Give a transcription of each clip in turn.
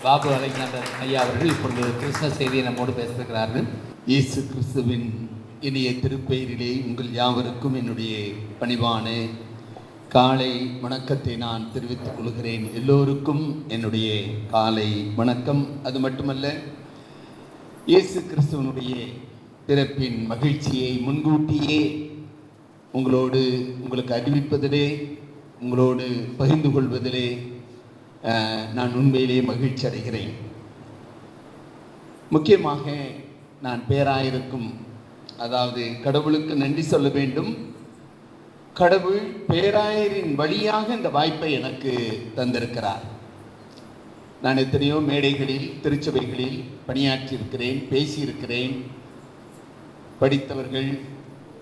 Babu Alexander ஐயா அவர்கள் இப்பொழுது கிறிஸ்துமஸ் செய்தியை நம்மோடு பேசுகிறார்கள். இயேசு கிறிஸ்துவின் இனிய திருப்பெயரிலே உங்கள் யாவருக்கும் என்னுடைய பணிவான காலை வணக்கத்தை நான் தெரிவித்துக் கொள்கிறேன். எல்லோருக்கும் என்னுடைய காலை வணக்கம். அது மட்டுமல்ல, இயேசு கிறிஸ்துவனுடைய பிறப்பின் மகிழ்ச்சியை முன்கூட்டியே உங்களுக்கு அறிவிப்பதிலே, உங்களோடு பகிர்ந்து கொள்வதிலே நான் உண்மையிலே மகிழ்ச்சி அடைகிறேன். முக்கியமாக நான் பேராயருக்கும், அதாவது கடவுளுக்கு நன்றி சொல்ல வேண்டும். கடவுள் பேராயரின் வழியாக இந்த வாய்ப்பை எனக்கு தந்திருக்கிறார். நான் எத்தனையோ மேடைகளில், திருச்சபைகளில் பணியாற்றியிருக்கிறேன், பேசியிருக்கிறேன். படித்தவர்கள்,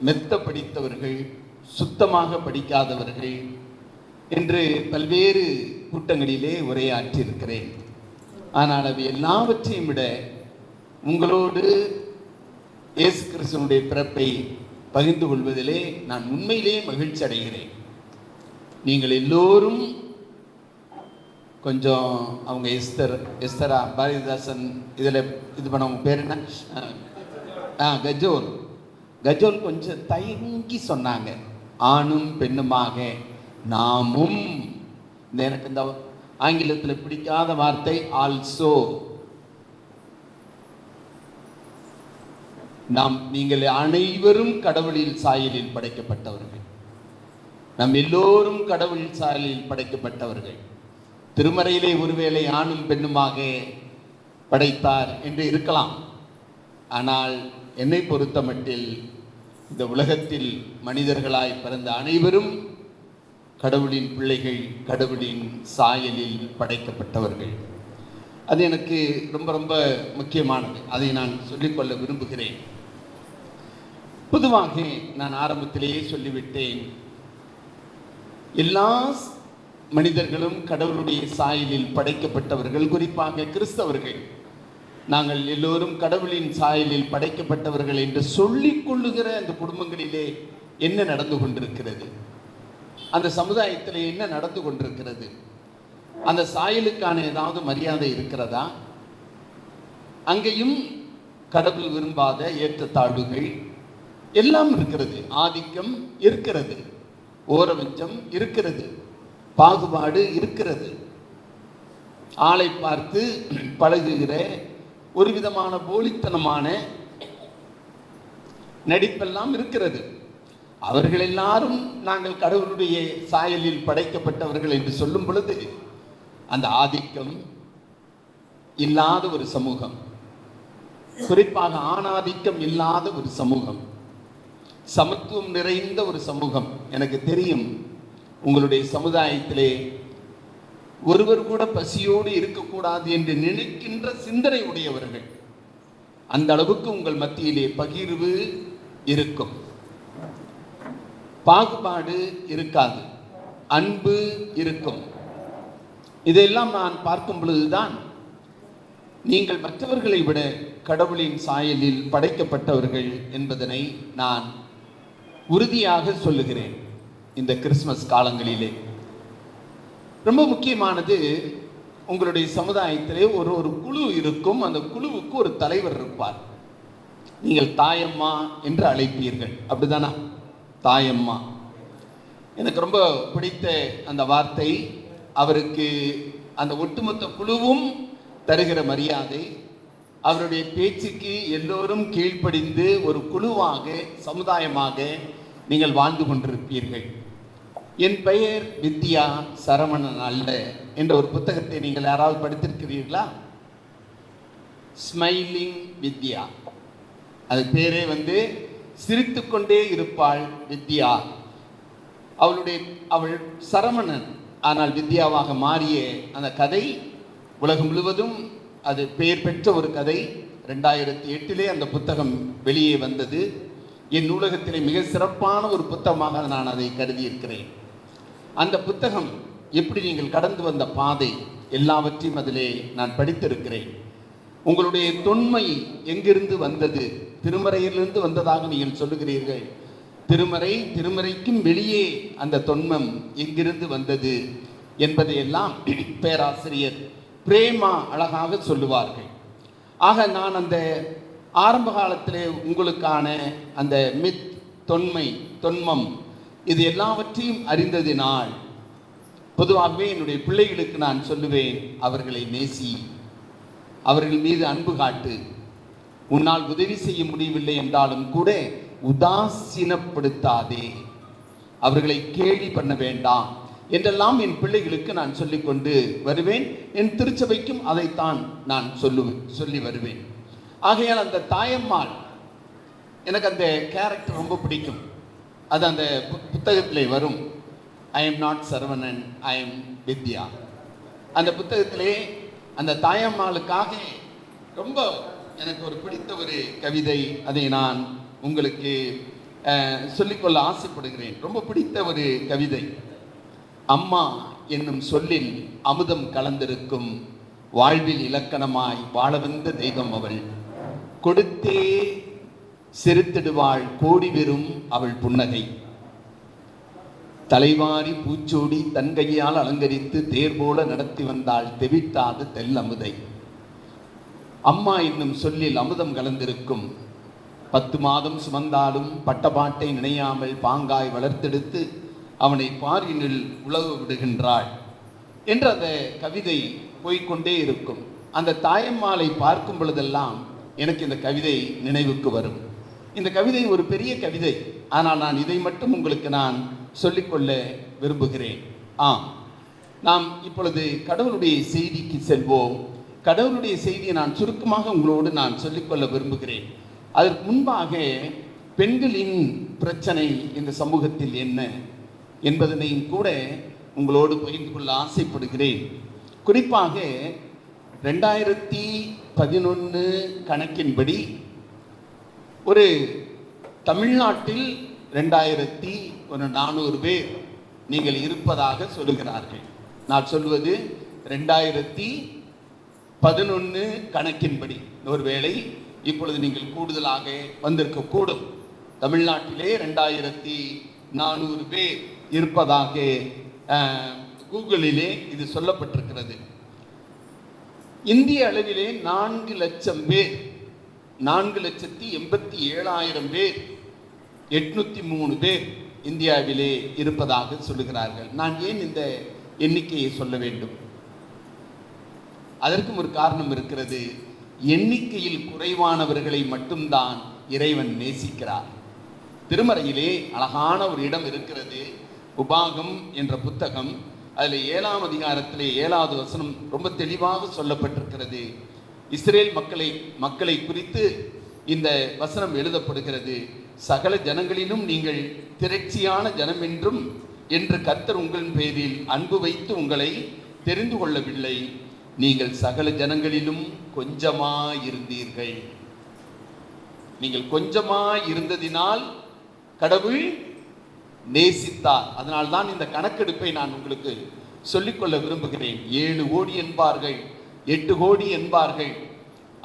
மெத்த படித்தவர்கள், சுத்தமாக படிக்காதவர்கள் என்று பல்வேறு கூட்டங்களிலே உரையாற்றியிருக்கிறேன். ஆனால் அவை எல்லாவற்றையும் விட உங்களோடு இயேசு கிறிஸ்துவனுடைய பிறப்பை பகிர்ந்து கொள்வதிலே நான் உண்மையிலே மகிழ்ச்சி அடைகிறேன். நீங்கள் எல்லோரும் கொஞ்சம் அவங்க எஸ்தரா பாரதிதாசன் இதில் இது பண்ணவங்க பேர் என்ன, கஜோல் கொஞ்சம் தயங்கி சொன்னாங்க, ஆணும் பெண்ணுமாக நாமும். எனக்கு இந்த ஆங்கிலத்தில் பிடிக்காத வார்த்தை ஆல்சோ. நீங்கள் அனைவரும் கடவுளின் சாயலில் படைக்கப்பட்டவர்கள். நம் எல்லோரும் கடவுளின் சாயலில் படைக்கப்பட்டவர்கள். திருமறையிலே ஒருவேளை ஆணும் பெண்ணுமாக படைத்தார் என்று இருக்கலாம். ஆனால் என்னை பொறுத்த மட்டில் இந்த உலகத்தில் மனிதர்களாய் பிறந்த அனைவரும் கடவுளின் பிள்ளைகள், கடவுளின் சாயலில் படைக்கப்பட்டவர்கள். அது எனக்கு ரொம்ப ரொம்ப முக்கியமானது. அதை நான் சொல்லிக்கொள்ள விரும்புகிறேன். பொதுவாக நான் ஆரம்பத்திலேயே சொல்லிவிட்டேன், எல்லா மனிதர்களும் கடவுளுடைய சாயலில் படைக்கப்பட்டவர்கள். குறிப்பாக கிறிஸ்தவர்கள் நாங்கள் எல்லோரும் கடவுளின் சாயலில் படைக்கப்பட்டவர்கள் என்று சொல்லிக் கொள்ளுகிற அந்த குடும்பங்களிலே என்ன நடந்து கொண்டிருக்கிறது, அந்த சமுதாயத்தில் என்ன நடந்து கொண்டிருக்கிறது, அந்த சாயலுக்கான ஏதாவது மரியாதை இருக்கிறதா? அங்கேயும் கடவுள் விரும்பாத ஏற்றத்தாழ்வுகள் எல்லாம் இருக்கிறது, ஆதிக்கம் இருக்கிறது, ஓரவஞ்சம் இருக்கிறது, பாகுபாடு இருக்கிறது, ஆளை பார்த்து பழகுகிற ஒரு விதமான போலித்தனமான நடிப்பெல்லாம் இருக்கிறது. அவர்கள் எல்லாரும் நாங்கள் கடவுளுடைய சாயலில் படைக்கப்பட்டவர்கள் என்று சொல்லும் பொழுது அந்த ஆதிக்கம் இல்லாத ஒரு சமூகம், குறிப்பாக ஆணாதிக்கம் இல்லாத ஒரு சமூகம், சமத்துவம் நிறைந்த ஒரு சமூகம். எனக்கு தெரியும், உங்களுடைய சமுதாயத்திலே ஒருவர் கூட பசியோடு இருக்கக்கூடாது என்று நினைக்கின்ற சிந்தனை உடையவர்கள். அந்த அளவுக்கு உங்கள் மத்தியிலே பகிர்வு இருக்கும், பாகுபாடு இருக்காது, அன்பு இருக்கும். இதையெல்லாம் நான் பார்க்கும் பொழுதுதான் நீங்கள் மற்றவர்களை விட கடவுளின் சாயலில் படைக்கப்பட்டவர்கள் என்பதனை நான் உறுதியாக சொல்லுகிறேன். இந்த கிறிஸ்துமஸ் காலங்களிலே ரொம்ப முக்கியமானது, உங்களுடைய சமுதாயத்திலே ஒரு குழு இருக்கும். அந்த குழுவுக்கு ஒரு தலைவர் இருப்பார். நீங்கள் தாயம்மா என்று அழைப்பீர்கள், அப்படிதானா? தாயம்மா எனக்கு ரொம்ப பிடித்த அந்த வார்த்தை. அவருக்கு அந்த ஒட்டுமொத்த குழுவும் தருகிற மரியாதை, அவருடைய பேச்சுக்கு எல்லோரும் கீழ்ப்படிந்து ஒரு குழுவாக, சமுதாயமாக நீங்கள் வாழ்ந்து கொண்டிருப்பீர்கள். என் பெயர் வித்யா சரவணன் அல்ல என்ற ஒரு புத்தகத்தை நீங்கள் யாராவது படித்திருக்கிறீர்களா? ஸ்மைலிங் வித்யா. அது பேரே சிரித்து கொண்டே இருப்பாள் வித்யா. அவள் சரவணன், ஆனால் வித்யாவாக மாறிய அந்த கதை உலகம் முழுவதும் அது பெயர் பெற்ற ஒரு கதை. 2008 அந்த புத்தகம் வெளியே வந்தது. என் நூலகத்திலே மிக சிறப்பான ஒரு புத்தகமாக நான் அதை கருதி இருக்கிறேன். அந்த புத்தகம் எப்படி நீங்கள் கடந்து வந்த பாதை எல்லாவற்றையும் அதிலே நான் படித்திருக்கிறேன். உங்களுடைய தொன்மை எங்கிருந்து வந்தது? திருமறையிலிருந்து வந்ததாக நீங்கள் சொல்லுகிறீர்கள். திருமறைக்கும் வெளியே அந்த தொன்மம் எங்கிருந்து வந்தது என்பதையெல்லாம் பேராசிரியர் பிரேமா அழகாக சொல்லுவார்கள். ஆக நான் அந்த ஆரம்ப காலத்திலே உங்களுக்கான அந்த மித், தொன்மை, தொன்மம் இது எல்லாவற்றையும் அறிந்ததினால் பொதுவாகவே என்னுடைய பிள்ளைகளுக்கு நான் சொல்லுவேன், அவர்களை நேசி, அவர்கள் மீது அன்பு காட்டு. உன்னால் உதவி செய்ய முடியவில்லை என்றாலும் கூட உதாசீனப்படுத்தாதே, அவர்களை கேலி பண்ண வேண்டாம் என்றெல்லாம் என் பிள்ளைகளுக்கு நான் சொல்லிக்கொண்டு வருவேன். என் திருச்சபைக்கும் அதைத்தான் நான் சொல்லி வருவேன். ஆகையால் அந்த தாயம்மாள் எனக்கு அந்த கேரக்டர் ரொம்ப பிடிக்கும். அது அந்த புத்தகத்திலே வரும். I am not Saravanan, I am Vidya. அந்த புத்தகத்திலே அந்த தாயம்மாளுக்காக ரொம்ப எனக்கு ஒரு பிடித்த ஒரு கவிதை, அதை நான் உங்களுக்கு சொல்லிக்கொள்ள ஆசைப்படுகிறேன். ரொம்ப பிடித்த ஒரு கவிதை. அம்மா என்னும் சொல்லில் அமுதம் கலந்திருக்கும், வாழ்வில் இலக்கணமாய் வாழ வந்த தெய்வம் அவள். கொடுத்தே சிரித்திடுவாள் கோடி வெறும் அவள் புன்னகை. தலைவாரி பூச்சோடி தன் கையால் அலங்கரித்து தேர் போல நடத்தி வந்தாள் தெவிட்டாது தெல்லமுதை. அம்மா என்னும் சொல்லில் அமுதம் கலந்திருக்கும், 10 மாதம் சுமந்தாலும் பட்டபாட்டை நினையாமல் பாங்காய் வளர்த்தெடுத்து அவனை பாரினில் உழவு விடுகின்றாள் என்ற அந்த கவிதை போய்கொண்டே இருக்கும். அந்த தாயம்மாளை பார்க்கும் பொழுதெல்லாம் எனக்கு இந்த கவிதை நினைவுக்கு வரும். இந்த கவிதை ஒரு பெரிய கவிதை, ஆனால் நான் இதை மட்டும் உங்களுக்கு நான் சொல்லிக்கொள்ள விரும்புகிறேன். நாம் இப்பொழுது கடவுளுடைய செய்திக்கு செல்வோம். கடவுளுடைய செய்தியை நான் சுருக்கமாக உங்களோடு நான் சொல்லிக்கொள்ள விரும்புகிறேன். அதற்கு முன்பாக பெண்களின் பிரச்சனை இந்த சமூகத்தில் என்ன என்பதனையும் கூட உங்களோடு பகிர்ந்து கொள்ள ஆசைப்படுகிறேன். குறிப்பாக 2011 கணக்கின்படி ஒரு தமிழ்நாட்டில் 2400 பேர் நீங்கள் இருப்பதாக சொல்லுகிறார்கள். நான் சொல்வது 2011 கணக்கின்படி. ஒருவேளை இப்பொழுது நீங்கள் கூடுதலாக வந்திருக்கக்கூடும். தமிழ்நாட்டிலே 2400 பேர் இருப்பதாக கூகுளிலே இது சொல்லப்பட்டிருக்கிறது. இந்திய அளவிலே 4 லட்சம் பேர், 4,87,000 பேர், 803 பேர் இந்தியாவிலே இருப்பதாக சொல்லுகிறார்கள். நான் ஏன் இந்த எண்ணிக்கையை சொல்ல வேண்டும்? அதற்கும் ஒரு காரணம் இருக்கிறது. எண்ணிக்கையில் குறைவானவர்களை மட்டும்தான் இறைவன் நேசிக்கிறார். திருமறையிலே அழகான ஒரு இடம் இருக்கிறது. உபாகம் என்ற புத்தகம், அதில் 7ஆம் அதிகாரத்திலே 7வது வசனம் ரொம்ப தெளிவாக சொல்லப்பட்டிருக்கிறது. இஸ்ரேல் மக்களை குறித்து இந்த வசனம் எழுதப்படுகிறது. சகல ஜனங்களிலும் நீங்கள் திரட்சியான ஜனம் என்று கர்த்தர் உங்கள் பேரில் அன்பு வைத்து உங்களை தெரிந்து கொள்ளவில்லை. நீங்கள் சகல ஜனங்களிலும் கொஞ்சமாயிருந்தீர்கள். நீங்கள் கொஞ்சமாயிருந்ததினால் கடவுள் நேசித்தார். அதனால்தான் இந்த கணக்கெடுப்பை நான் உங்களுக்கு சொல்லிக்கொள்ள விரும்புகிறேன். 7 கோடி என்பார்கள், 8 கோடி என்பார்கள்.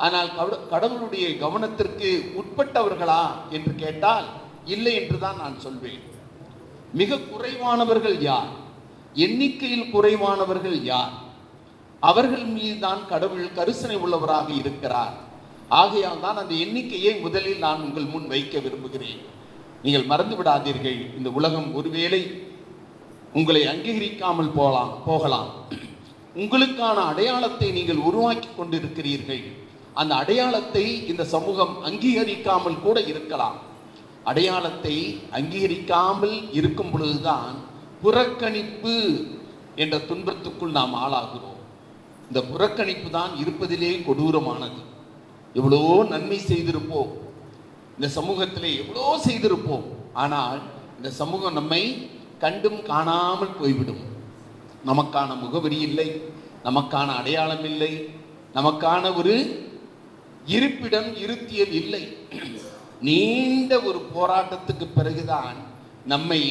ஆனால் கடவுளுடைய கவனத்திற்கு உட்பட்டவர்களா என்று கேட்டால் இல்லை என்றுதான் நான் சொல்வேன். மிக குறைவானவர்கள் யார்? எண்ணிக்கையில் குறைவானவர்கள் யார்? அவர்கள் மீதுதான் கடவுள் கரிசனை உள்ளவராக இருக்கிறார். ஆகையால் தான் அந்த எண்ணிக்கையை முதலில் நான் உங்கள் முன் வைக்க விரும்புகிறேன். நீங்கள் மறந்து விடாதீர்கள். இந்த உலகம் ஒருவேளை உங்களை அங்கீகரிக்காமல் போகலாம். உங்களுக்கான அடையாளத்தை நீங்கள் உருவாக்கி கொண்டிருக்கிறீர்கள். அந்த அடையாளத்தை இந்த சமூகம் அங்கீகரிக்காமல் கூட இருக்கலாம். அடையாளத்தை அங்கீகரிக்காமல் இருக்கும் பொழுதுதான் புறக்கணிப்பு என்ற துன்பத்துக்குள் நாம் ஆளாகிறோம். இந்த புறக்கணிப்பு தான் இருப்பதிலே கொடூரமானது. எவ்வளோ நன்மை செய்திருப்போம், இந்த சமூகத்திலே எவ்வளோ செய்திருப்போம். ஆனால் இந்த சமூகம் நம்மை கண்டும் காணாமல் போய்விடும். நமக்கான முகவரி இல்லை, நமக்கான அடையாளம் இல்லை, நமக்கான ஒரு இருப்பிடம் இருத்தியல் இல்லை. நீண்ட ஒரு போராட்டத்துக்கு பிறகுதான் நம்மை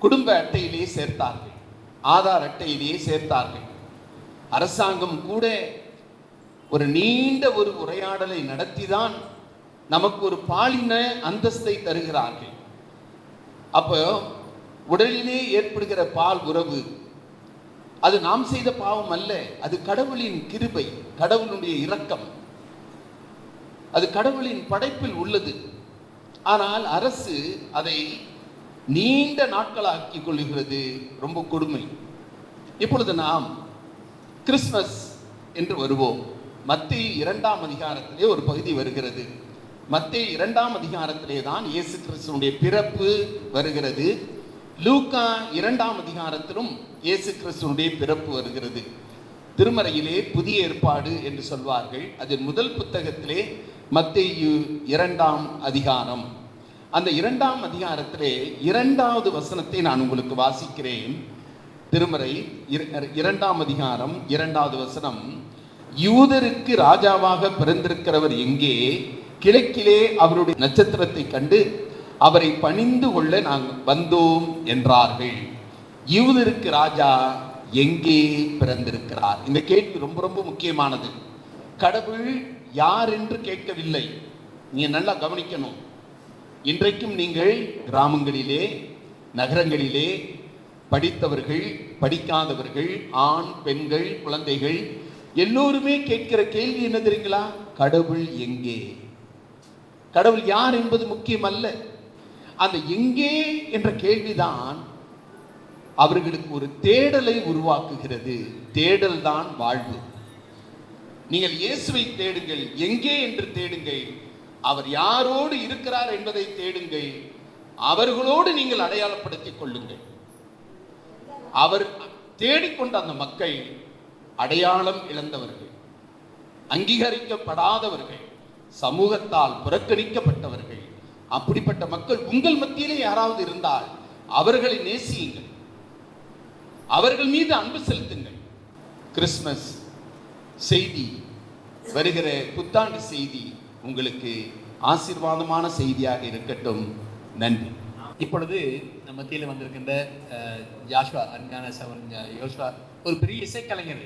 குடும்ப அட்டையிலே சேர்த்தார்கள், ஆதார் அட்டையிலே சேர்த்தார்கள். அரசாங்கம் கூட ஒரு நீண்ட ஒரு உரையாடலை நடத்திதான் நமக்கு ஒரு பாலின அந்தஸ்தை தருகிறார்கள். அப்போ உடலிலே ஏற்படுகிற பால் உறவு அது நாம் செய்த பாவம் அல்ல, அது கடவுளின் கிருபை, கடவுளுடைய இரக்கம், அது கடவுளின் படைப்பில் உள்ளது. ஆனால் அரசு அதை நீண்ட நாட்களாக்கி கொள்ளுகிறது. ரொம்ப கொடுமை. இப்பொழுது நாம் கிறிஸ்மஸ் என்று வருவோம். மத்தேயு 2ஆம் அதிகாரத்திலே ஒரு பகுதி வருகிறது. மத்தேயு 2ஆம் அதிகாரத்திலே தான் இயேசு கிறிஸ்துவினுடைய பிறப்பு வருகிறது. லூக்கா 2ஆம் அதிகாரத்திலும் இயேசு கிறிஸ்துவினுடைய பிறப்பு வருகிறது. திருமறையிலே புதிய ஏற்பாடு என்று சொல்வார்கள். அதில் முதல் புத்தகத்திலே மத்தேயு 2ஆம் அதிகாரம். அந்த 2ஆம் அதிகாரத்திலே 2வது வசனத்தை நான் உங்களுக்கு வாசிக்கிறேன். திருமறை 2ஆம் அதிகாரம் 2வது வசனம். யூதருக்கு ராஜாவாக பிறந்திருக்கிறவர் எங்கே? கிழக்கிலே அவருடைய நட்சத்திரத்தை கண்டு அவரை பணிந்து கொள்ள நாங்கள் வந்தோம் என்றார்கள். யூதருக்கு ராஜா எங்கே பிறந்திருக்கிறார்? இந்த கேள்வி ரொம்ப ரொம்ப முக்கியமானது. கடவுள் யார் என்று கேட்கவில்லை. நீங்க நல்லா கவனிக்கணும். இன்றைக்கும் நீங்கள் கிராமங்களிலே, நகரங்களிலே படித்தவர்கள், படிக்காதவர்கள், ஆண் பெண்கள், குழந்தைகள் எல்லோருமே கேட்கிற கேள்வி என்ன தெரியுங்களா? கடவுள் எங்கே? கடவுள் யார் என்பது முக்கியம் அல்ல. அந்த எங்கே என்ற கேள்விதான் அவர்களுக்கு ஒரு தேடலை உருவாக்குகிறது. தேடல் தான் வாழ்வு. நீங்கள் இயேசுவை தேடுங்கள், எங்கே என்று தேடுங்கள். அவர் யாரோடு இருக்கிறார் என்பதை தேடுங்கள். அவர்களோடு நீங்கள் அடையாளப்படுத்திக் கொள்ளுங்கள். அவர் தேடிக்கொண்ட அந்த மக்கள் அடையாளம் இழந்தவர்கள், அங்கீகரிக்கப்படாதவர்கள், சமூகத்தால் புறக்கணிக்கப்பட்டவர்கள். அப்படிப்பட்ட மக்கள் உங்கள் மத்தியிலே யாராவது இருந்தால் அவர்களை நேசியுங்கள், அவர்கள் மீது அன்பு செலுத்துங்கள். கிறிஸ்மஸ் செய்தி, வருகிற புத்தாண்டு செய்தி உங்களுக்கு ஆசீர்வாதமான செய்தியாக இருக்கட்டும். நன்றி. இப்பொழுது நம்ம மத்தியில் வந்திருக்கின்ற ஜாஷ்வா, அன்பான யோசுவா, ஒரு பெரிய இசைக்கலைஞர்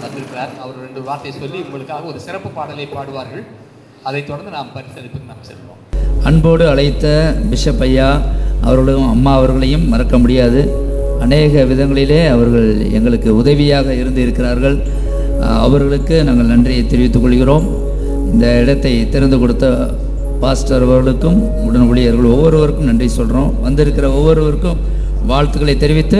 வந்திருக்கிறார். அவர் 2 வார்த்தை சொல்லி உங்களுக்காக ஒரு சிறப்பு பாடலை பாடுவார்கள். அதைத் தொடர்ந்து நாம் பரிசளிப்புக்கு நாம் செல்வோம். அன்போடு அழைத்த பிஷப் ஐயா அவர்களும் அம்மா அவர்களையும் மறக்க முடியாது. அநேக விதங்களிலே அவர்கள் எங்களுக்கு உதவியாக இருந்து இருக்கிறார்கள். அவர்களுக்கு நாங்கள் நன்றியை தெரிவித்துக் கொள்கிறோம். இந்த இடத்தை திறந்து கொடுத்த பாஸ்டர் அவர்களுக்கும் உடன் ஊழியர்கள் ஒவ்வொருவருக்கும் நன்றி சொல்கிறோம். வந்திருக்கிற ஒவ்வொருவருக்கும் வாழ்த்துக்களை தெரிவித்து,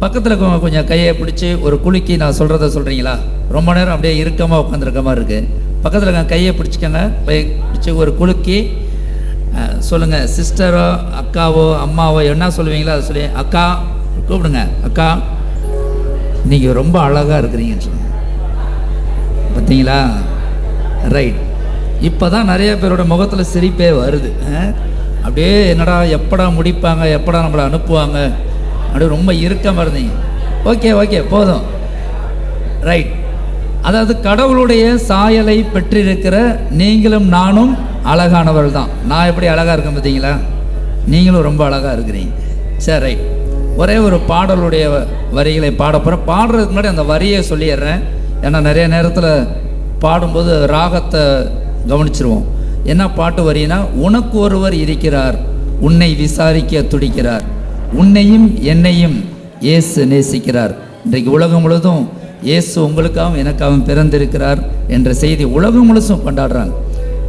பக்கத்தில் கொஞ்சம் கையை பிடிச்சி ஒரு குலுக்கி நான் சொல்கிறத சொல்கிறீங்களா? ரொம்ப நேரம் அப்படியே இறுக்கமாக உட்காந்துருக்க மாதிரி இருக்குது. பக்கத்தில் கையை பிடிச்சிக்கோங்க. பிடிச்சி ஒரு குலுக்கி சொல்லுங்கள். சிஸ்டரோ அக்காவோ அம்மாவோ என்ன சொல்லுவீங்களோ அதை சொல்லி, அக்கா கூப்பிடுங்க, அக்கா நீங்கள் ரொம்ப அழகாக இருக்கிறீங்கன்னு சொல்லுங்கள். பார்த்தீங்களா? ரைட். இப்போ தான் நிறைய பேரோட முகத்தில் சிரிப்பே வருது. அப்படியே என்னடா எப்படா முடிப்பாங்க, எப்படா நம்மளை அனுப்புவாங்க, அப்படியே ரொம்ப இறுக்கமாக இருந்தீங்க. ஓகே ஓகே போதும். ரைட். அதாவது கடவுளுடைய சாயலை பெற்றிருக்கிற நீங்களும் நானும் அழகானவர்கள் தான். நான் எப்படி அழகாக இருக்கேன் பார்த்தீங்களா? நீங்களும் ரொம்ப அழகாக இருக்கிறீங்க. சரி, ரைட். ஒரே ஒரு பாடலுடைய வரிகளை பாட போகிறேன். பாடுறதுக்கு முன்னாடி அந்த வரியை சொல்லிடுறேன். ஏன்னா நிறைய நேரத்தில் பாடும்போது ராகத்தை கவனிச்சிருவோம். என்ன பாட்டு வரினா, உனக்கு ஒருவர் இருக்கிறார், உன்னை விசாரிக்க துடிக்கிறார், உன்னையும் என்னையும் இயேசு நேசிக்கிறார். இன்றைக்கு உலகம் முழுவதும் இயேசு உங்களுக்காகவும் எனக்காகவும் பிறந்திருக்கிறார் என்ற செய்தி உலகம் முழுசும் கொண்டாடுறாங்க.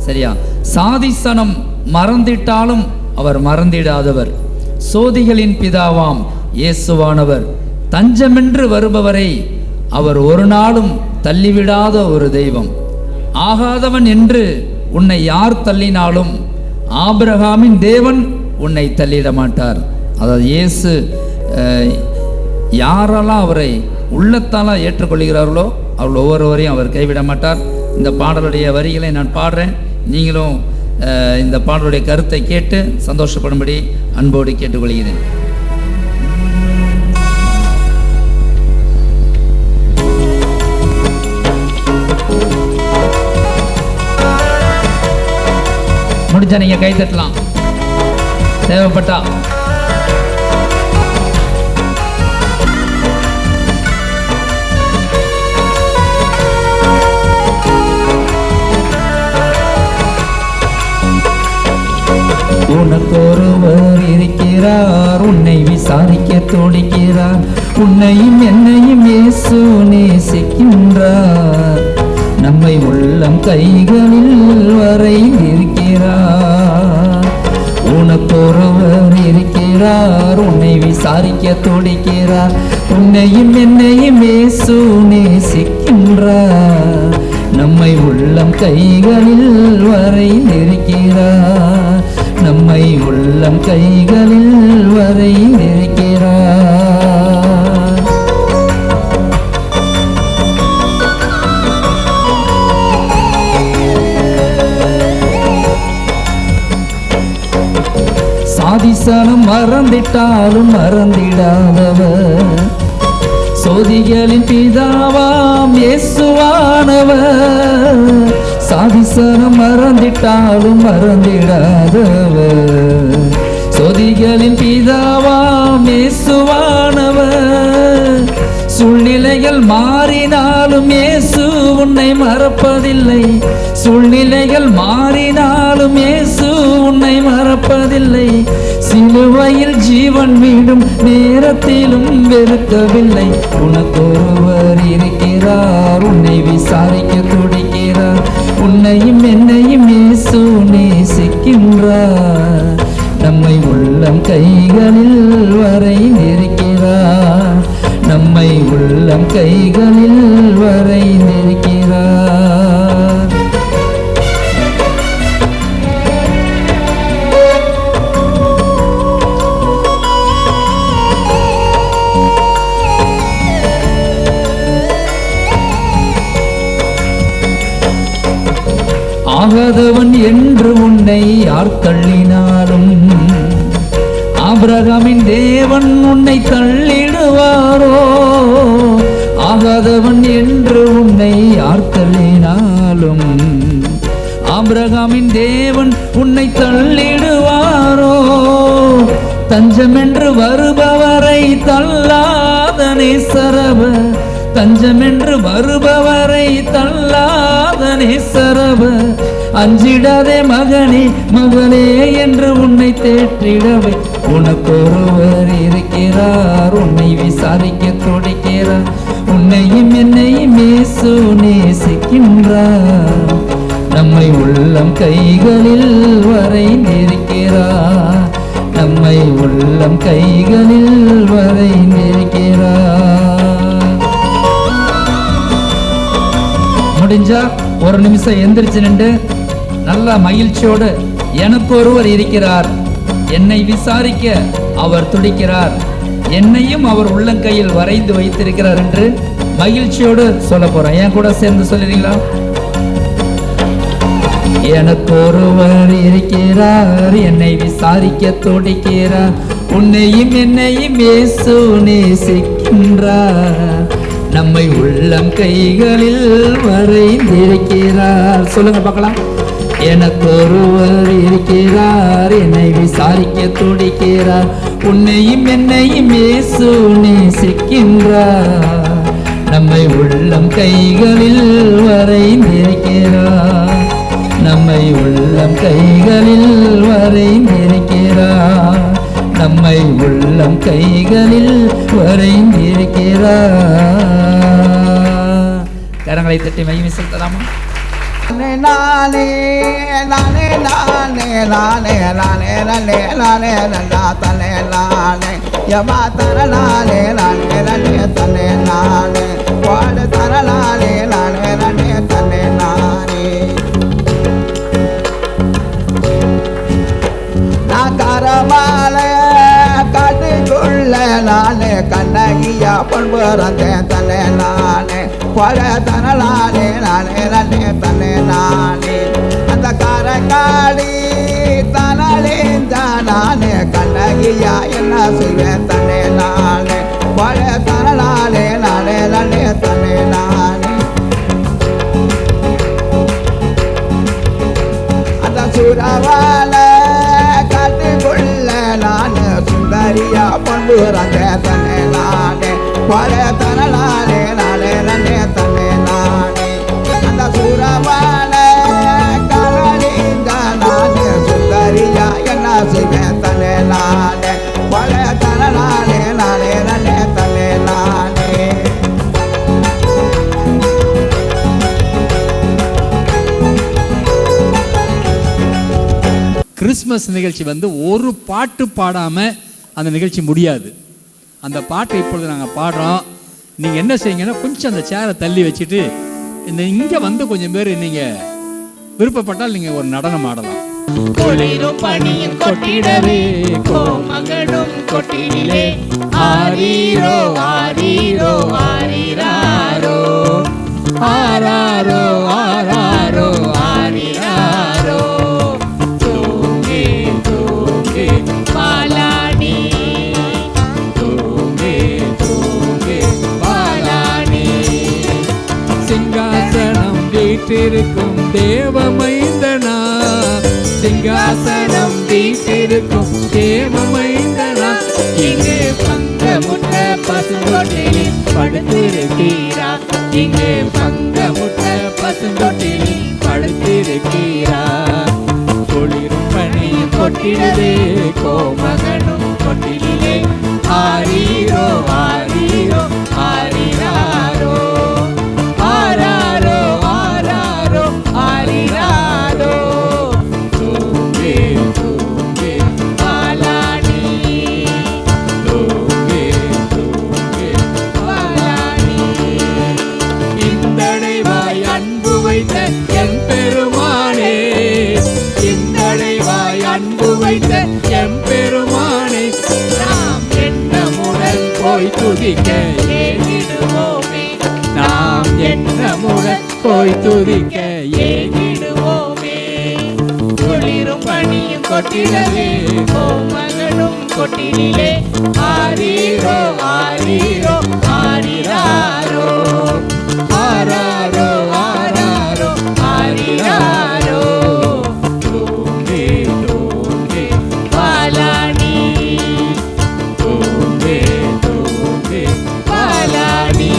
சரியா? சாதிசனம் மறந்திட்டாலும் அவர் மறந்திடாதவர், சோதிகளின் பிதாவாம் இயேசுவானவர், தஞ்சமென்று வருபவரை அவர் ஒரு நாளும் தள்ளிவிடாத ஒரு தெய்வம். ஆகாதவன் என்று உன்னை யார் தள்ளினாலும் ஆபிரகாமின் தேவன் உன்னை தள்ளிட மாட்டார். அதாவது இயேசு யாரெல்லாம் அவரை உள்ளத்தால் ஏற்றுக்கொள்கிறார்களோ அவர்கள் ஒவ்வொருவரையும் அவர் கைவிட மாட்டார். இந்த பாடலுடைய வரிகளை நான் பாடுறேன். நீங்களும் இந்த பாடலுடைய கருத்தை கேட்டு சந்தோஷப்படும்படி அன்போடு கேட்டுக்கொள்கிறேன். முடிஞ்சா நீங்க கை தட்டலாம் தேவைப்பட்டா. உனக்கு ஒருவர் இருக்கிறார், உன்னை விசாரிக்க துடிக்கிறார், உன்னையும் என்னையும் இயேசு நம்மை உள்ளம் கைகளில் வரைந்திருக்கிறார். உனக்கொருவர் இருக்கிறார், உன்னை விசாரிக்க துடிக்கிறார். உன்னையும் என்னையும் இயேசு நேசிக்கின்றார். நம்மை உள்ளம் கைகளில் வரைந்திருக்கிறார். நம்மை உள்ளம் கைகளில் வரைந்திருக்கிறார். சாதிசனம் மறந்திட்டாலும் மறந்திடாதவர், சோதிகளின் பிதாவாம் இயேசுவானவர். சாதிசனம் மறந்திட்டாலும் மறந்திடாதவர், சோதிகளின் பிதாவாம் இயேசுவானவர். சூழ்நிலைகள் மாறினாலும் இயேசு உன்னை மறப்பதில்லை. சூழ்நிலைகள் மாறினாலும் இயேசு உன்னை மறப்பதில்லை. சிலுவையில் ஜீவன் மீண்டும் நேரத்திலும் வெறுக்கவில்லை. உனக்கொருவர் இருக்கிறார், உன்னை விசாரிக்க துடிக்கிறார். உன்னையும் என்னையும் இயேசு நேசிக்கின்றார். நம்மை உள்ளம் கைகளில் வரைந்திருக்கிறார். நம்மை உள்ளம் கைகளில் வரைந்திருக்கிறார். ஆகாதவன் என்று உன்னை யார் தள்ளினாலும் ஆபிரகாமின் தேவன் உன்னை தள்ளிடுவாரோ? ஆகாதவன் என்று உன்னை யார் தள்ளினாலும் ஆபிரகாமின் தேவன் உன்னை தள்ளிடுவாரோ? தஞ்சமென்று வருபவரை தள்ளாத நேசரவர், தஞ்சமென்று வருபவரை தள்ளாத நேசரவர். அஞ்சிடாதே மகனே மகளே என்று உன்னை தேற்றிடவே உனக்கொருவர் இருக்கிறார். உன்னை விசாரிக்க துடிக்கிறார். உன்னையும் என்னையும் இயேசு நேசிக்கின்றார். நம்மை உள்ளம் கைகளில் வரைந்திருக்கிறார். நம்மை உள்ளம் கைகளில் வரைந்திருக்கிறார். முடிஞ்சா ஒரு நிமிஷம் எந்திரிச்சு நின்று நல்ல மகிழ்ச்சியோடு எனக்கு ஒருவர் இருக்கிறார், என்னை விசாரிக்க அவர் துடிக்கிறார், என்னையும் அவர் உள்ளங்கையில் வரைந்து வைத்திருக்கிறார் என்று மகிழ்ச்சியோடு சொல்ல போறேன். என் கூட சேர்ந்து சொல்லுறீங்களா? எனக்கு ஒருவர் இருக்கிறார், என்னை விசாரிக்க துடிக்கிறார். உன்னையும் என்னையும் இயேசு நேசிக்கின்றார். நம்மை உள்ளம் கைகளில் வரைந்திருக்கிறார். சொல்லுங்க பார்க்கலாம். எனக்கு ஒருவர் இருக்கிறார், என்னை விசாரிக்க துடிக்கிறார். உன்னையும் என்னையும் இயேசு நேசிக்கின்றார். நம்மை உள்ளம் கைகளில் வரைந்திருக்கிறார். நம்மை உள்ளம் கைகளில் வரைந்திருக்கிறார். நம்மை உள்ளம் கைகளில் வரைந்திருக்கிறார். கரங்களை தட்டி மகிமை செலுத்தலாமா? நானே நானே நானே நானே நானே நானே நானே நானே நானே யமா தர நானே நானே நானே தனே நானே வாட தர நானே நானே நானே தனே நானே நாகரமாலே காட்டுக்குள்ள நானே கண்ணகியா பொன்புறந்தே தனே நானே வாட தர நானே நானே நானே தனே நானே அந்த காரங்காடி தனலேந்த நானே கண்ணகியா என்ன செய்வேன் தனே நானே வாட தர நானே நானே நானே தனே நானே அந்த சுரவால காட்டுக்குள்ள நானே சுந்தரியா பொன்புறந்தே தனே நானே வாட தர நானே நானே நானே தனே நானே அந்த சுரவால கரளிந்த நானே சுந்தரியா என்ன செய்வேன் தனே நானே வாட தர நானே நானே நானே தனே நானே கிறிஸ்மஸ் நிகழ்ச்சி வந்து ஒரு பாட்டு பாடாமல் அந்த நிகழ்ச்சி முடியாது. அந்த பாட்டை இப்பொழுது நாங்கள் பாடுறோம். நீங்கள் என்ன செய்யுங்கன்னா கொஞ்சம் அந்த சேரை தள்ளி வச்சுட்டு இங்கே வந்து கொஞ்சம் பேர் நீங்கள் விருப்பப்பட்டால் நீங்கள் ஒரு நடனம் ஆடலாம். குளிரும் பனியும் கொட்டிடவே கோமகனும் கொட்டினிலே ஆரீரோ ஆரீரோ ஆரீராரோ ஆராரோ ஆராரோ ஆரீராரோ தூங்கே தூங்கே பாலாடி தூங்கே தூங்கே பாலாடி சிங்காசனம் வீற்றிருக்கும் தேவமைந்தனா, சிங்காசனம் வீற்றிருக்கும் தேவமைந்தனா, இங்கு பங்கமுற்ற பசுங்கொட்டிலில் படுத்திருக்கிறா, இங்கு பங்கமுற்ற பசுங்கொட்டிலில் படுத்திருக்கிறா. குளிரும் பனியும் கொட்டிடவே கோமகனும் கொட்டிலே ஆரீரோ ஆரீரோ ஆரீராரோ ஆராரோ ஆராரோ ஆரீராரோ தூங்கே தூங்கே பாலாடி தூங்கே தூங்கே பாலாடி. இந்தடைவாய் அன்பு வைத்த என் பெருமானே, இந்தடைவாய் அன்பு வைத்த என் பெருமானே, நாம் எண்ணமுடன் போய் துதிக்க ஏகிடுவோமே, நாம் எண்ணமுடன் போய் துதிக்க ஏகிடுவோமே. குளிரும் பனியும் கொட்டிடவே கோமகனும் கொட்டினிலே ஆரீரோ ஆரீரோ ஆரீராரோ ஆராரோ ஆராரோ ஆரீராரோ தூங்கே தூங்கே பாலாடி தூங்கே தூங்கே பாலாடி.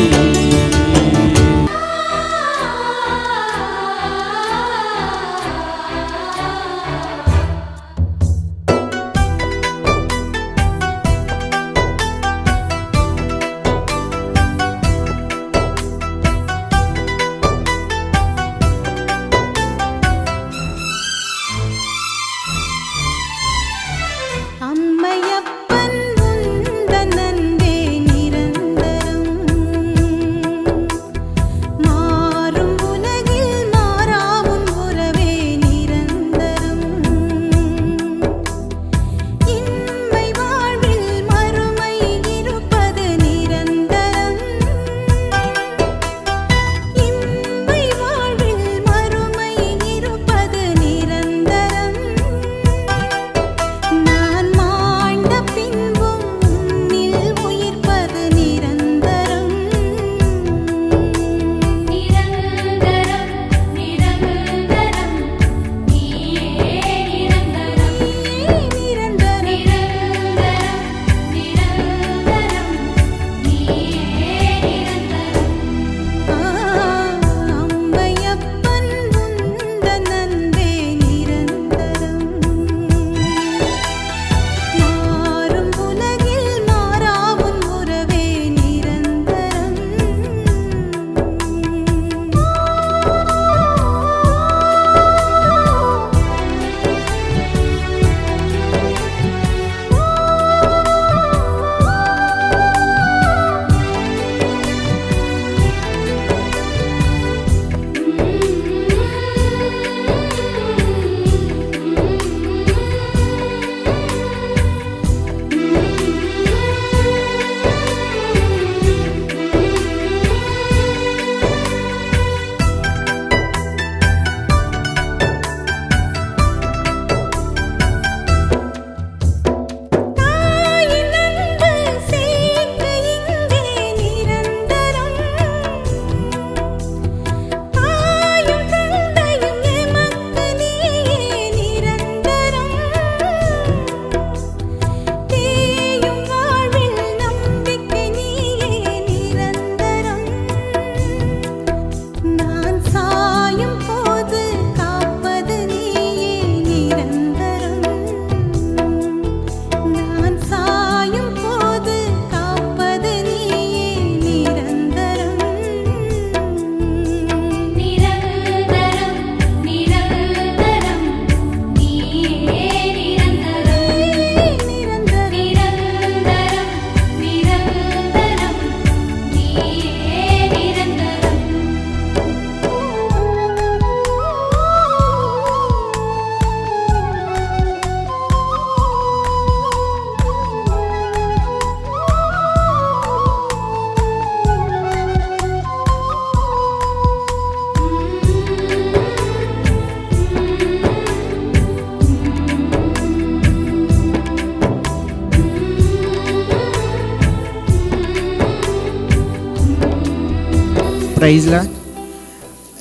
ப்ரைஸில்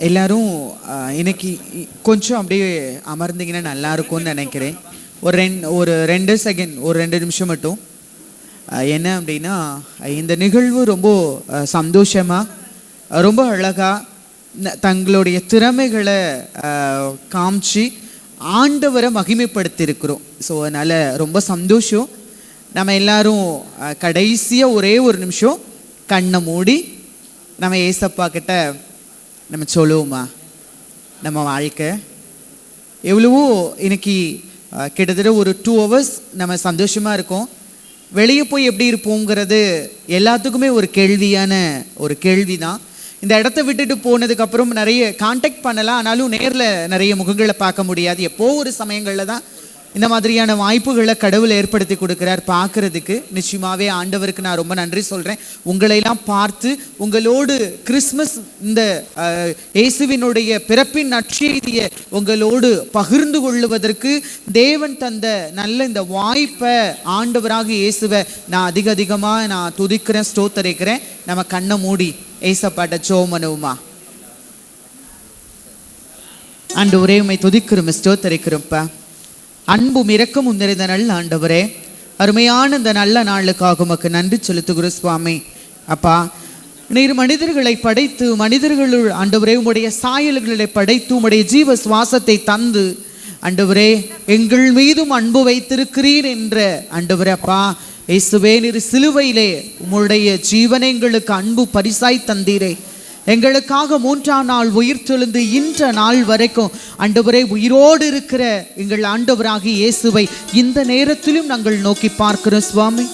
எல்லாரும் இன்னைக்கு கொஞ்சம் அப்படியே அமர்ந்தீங்கன்னா நல்லா இருக்கும்னு நினைக்கிறேன். ஒரு ரெண்டு நிமிஷம் மட்டும். என்ன அப்படின்னா, இந்த நிகழ்வு ரொம்ப சந்தோஷமாக ரொம்ப அழகாக தங்களுடைய திறமைகளை காமிச்சு ஆண்டவரை மகிமைப்படுத்தியிருக்கிறோம். ஸோ அதனால் ரொம்ப சந்தோஷம். நம்ம எல்லாரும் கடைசியாக ஒரே ஒரு நிமிஷம் கண்ணை மூடி நம்ம ஏசப்பா கிட்ட நம்ம சொல்லுவோமா, நம்ம வாழ்க்கை எவ்வளவோ இன்னைக்கு கிட்டத்தட்ட ஒரு 2 hours நம்ம சந்தோஷமாக இருக்கோம். வெளியே போய் எப்படி இருப்போங்கிறது எல்லாத்துக்குமே ஒரு கேள்வி தான். இந்த இடத்த விட்டுட்டு போனதுக்கப்புறம் நிறைய கான்டாக்ட் பண்ணலாம், ஆனாலும் நேரில் நிறைய முகங்களை பார்க்க முடியாது. எப்போ ஒரு சமயங்களில் தான் இந்த மாதிரியான வாய்ப்புகளை கடவுள் ஏற்படுத்தி கொடுக்குறார் பார்க்கறதுக்கு. நிச்சயமாகவே ஆண்டவருக்கு நான் ரொம்ப நன்றி சொல்கிறேன். உங்களையெல்லாம் பார்த்து உங்களோடு கிறிஸ்மஸ் இந்த இயேசுவினுடைய பிறப்பின் நற்செய்தியை உங்களோடு பகிர்ந்து கொள்ளுவதற்கு தேவன் தந்த நல்ல இந்த வாய்ப்பை ஆண்டவராக இயேசுவை நான் அதிகமாக நான் துதிக்கிறேன், ஸ்தோத்தரிக்கிறேன். நம்ம கண்ணை மூடி ஏசப்பாட்ட சோமனுமா. ஆண்டவரே உம்மை துதிக்கிறோம், ஸ்தோத்தரிக்கிறோம்ப்பா. அன்பும் இரக்கமும் நிறைந்த நல்ல ஆண்டவரே, அருமையான இந்த நல்ல நாளுக்காக உமக்கு நன்றி செலுத்துகிறோம் சுவாமி. அப்பா, நீர் மனிதர்களை படைத்து மனிதர்களுள் ஆண்டவரே உம்முடைய சாயல்களை படைத்து உம்முடைய ஜீவ சுவாசத்தை தந்து ஆண்டவரே எங்கள் மீதும் அன்பு வைத்திருக்கிறீர் என்ற ஆண்டவரே அப்பா இயேசுவே, நீர் சிலுவையிலே உம்முடைய ஜீவனை எங்களுக்கு அன்பு பரிசாய் தந்தீரே. எங்களுக்காக 3ஆம் நாள் உயிர் தெழுந்து இன்ற நாள் வரைக்கும் ஆண்டவரே உயிரோடு இருக்கிற எங்கள் ஆண்டவராகிய இயேசுவை இந்த நேரத்திலும் நாங்கள் நோக்கி பார்க்கிறோம் சுவாமி.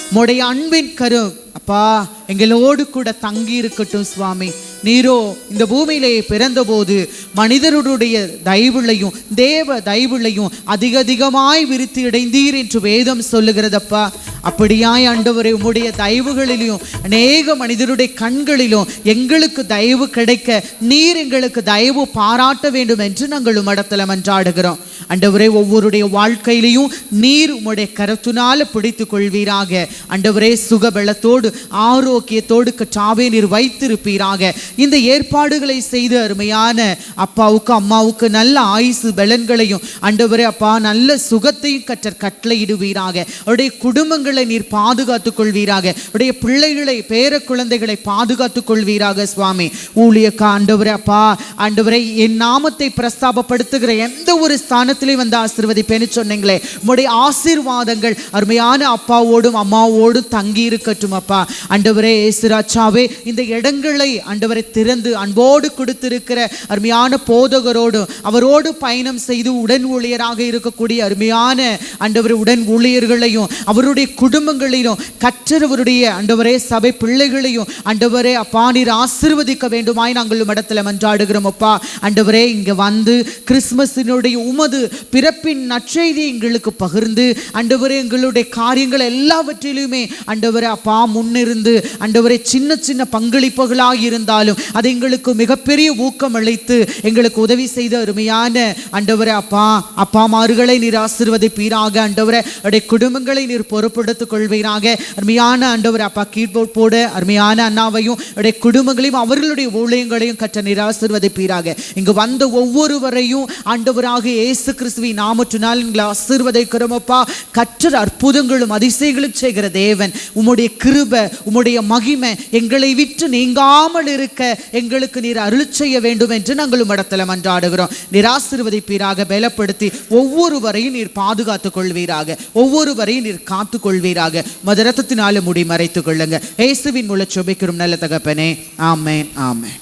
உம்முடைய அன்பின் கரு அப்பா எங்களோடு கூட தங்கி இருக்கட்டும் சுவாமி. நீரோ இந்த பூமியிலே பிறந்தபோது மனிதருடைய தயவுளையும் தேவ தயவுளையும் அதிகமாய் விருத்தி அடைந்தீர் என்று வேதம் சொல்லுகிறதப்பா. அப்படியாய் ஆண்டவரே உம்முடைய தயவுகளிலும் அநேக மனிதருடைய கண்களிலும் எங்களுக்கு தயவு கிடைக்க நீர் எங்களுக்கு தயவு பாராட்ட வேண்டும் என்று நாங்கள் உம்மிடத்தில் மன்றாடுகிறோம். ஆண்டவரே ஒவ்வொருடைய வாழ்க்கையிலையும் நீர் உம்முடைய கரத்தினால பிடித்து கொள்வீராக. ஆண்டவரே சுகபலத்தோடு ஆரோக்கியத்தோடு கற்றாவே நீர் வைத்திருப்பீராக. இந்த ஏற்பாடுகளை செய்து அருமையான அப்பாவுக்கு அம்மாவுக்கு நல்ல ஆயுசு பலன்களையும் ஆண்டவரே அப்பா நல்ல சுகத்தையும் கட்டளையிடுவீராக. அவருடைய குடும்பங்களை நீர் பாதுகாத்துக் கொள்வீராக. அவருடைய பிள்ளைகளை பேர குழந்தைகளை பாதுகாத்துக் கொள்வீராக சுவாமி. ஊழியக்கா ஆண்டவரே அப்பா ஆண்டவரை என் நாமத்தை பிரஸ்தாபப்படுத்துகிற எந்த ஒரு ஸ்தானத்திலையும் வந்து ஆசீர்வதிப்பேன்னு சொன்னீங்களே, உம்முடைய ஆசீர்வாதங்கள் அருமையான அப்பாவோடும் அம்மாவோடும் தங்கி இருக்கட்டும் அப்பா. ஆண்டவரே இயேசுராஜாவே இந்த இடங்களை ஆண்டவரை திறந்து அன்போடு கொடுத்திருக்கிற அருமையான போதகரோடு அவரோடு பயணம் செய்து உடன் ஊழியராக இருக்கக்கூடிய அருமையான ஆண்டவரை உடன் ஊழியர்களையும் அவருடைய குடும்பங்களிலும் கற்றவருடைய ஆண்டவரே சபை பிள்ளைகளையும் ஆண்டவரே அப்பா நீர் ஆசீர்வதிக்க வேண்டுமாய் நாங்கள் இடத்துல மன்றாடுகிறோம் அப்பா. ஆண்டவரே இங்க வந்து கிறிஸ்துமஸினுடைய உமது பிறப்பின் நற்செய்தியை எங்களுக்கு பகிர்ந்து ஆண்டவரே எங்களுடைய காரியங்கள் எல்லாவற்றிலுமே ஆண்டவரே அப்பா முன்னிருந்து ஆண்டவரே சின்ன சின்ன பங்களிப்புகளாக இருந்தாலும் அது எங்களுக்கு மிகப்பெரிய ஊக்கம் அளித்து எங்களுக்கு உதவி செய்த அருமையான ஆண்டவரே அப்பா அப்பாமார்களை நீர் ஆசீர்வதிப்பீராக. ஆண்டவரே அவருடைய குடும்பங்களை நீர் பொறுப்படுத்திக் கொள்வீராக. அருமையான ஆண்டவரே அப்பா கீழ்போர்ட் போட அருமையான அண்ணாவையும் அவருடைய குடும்பங்களையும் அவர்களுடைய ஊழியங்களையும் கற்ற நீர் ஆசீர்வதிப்பீராக. இங்கு வந்த ஒவ்வொருவரையும் ஆண்டவராக இயேசு கிறிஸ்துவின் நாமத்தினால் எங்களை ஆசீர்வதிக்கிறோம் அப்பா. கற்ற அற்புதங்களும் அதிசயங்களும் செய்கிற தேவன் உம்முடைய கிருபை உம்முடைய மகிமை எங்களை விட்டு நீங்காமல் இருக்க எங்களுக்கு நீர் அருள் செய்ய வேண்டும் என்று நாங்கள் உம்மிடத்தில் மன்றாடுகிறோம். நீர் ஆசீர்வதிப்பீராக, பலப்படுத்தி ஒவ்வொருவரையும் நீர் பாதுகாத்துக் கொள்வீராக, ஒவ்வொருவரையும் நீர் காத்துக் கொள்வீராக. மது ரத்தத்தினால முடி மறைத்துக் கொள்ளுங்க. இயேசுவின் மூலம் ஜெபிக்கிறோம் நல்ல தகப்பனே, ஆமென் ஆமென்.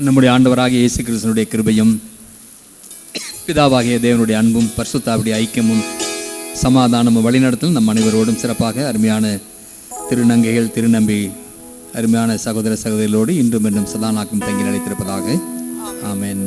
நம்முடைய ஆண்டவராகிய இயேசு கிறிஸ்துவினுடைய கிருபையும் பிதாவாகிய தேவனுடைய அன்பும் பரிசுத்தாவுடைய ஐக்கியமும் சமாதானமும் வழிநடத்தலும் நம் அனைவரோடும் சிறப்பாக அருமையான திருநங்கைகள் திருநம்பி அருமையான சகோதர சகோதரிகளோடு இன்றும் என்றும் சதானாக்கும் தங்கி நிலைத்திருப்பதாக. ஆமென்.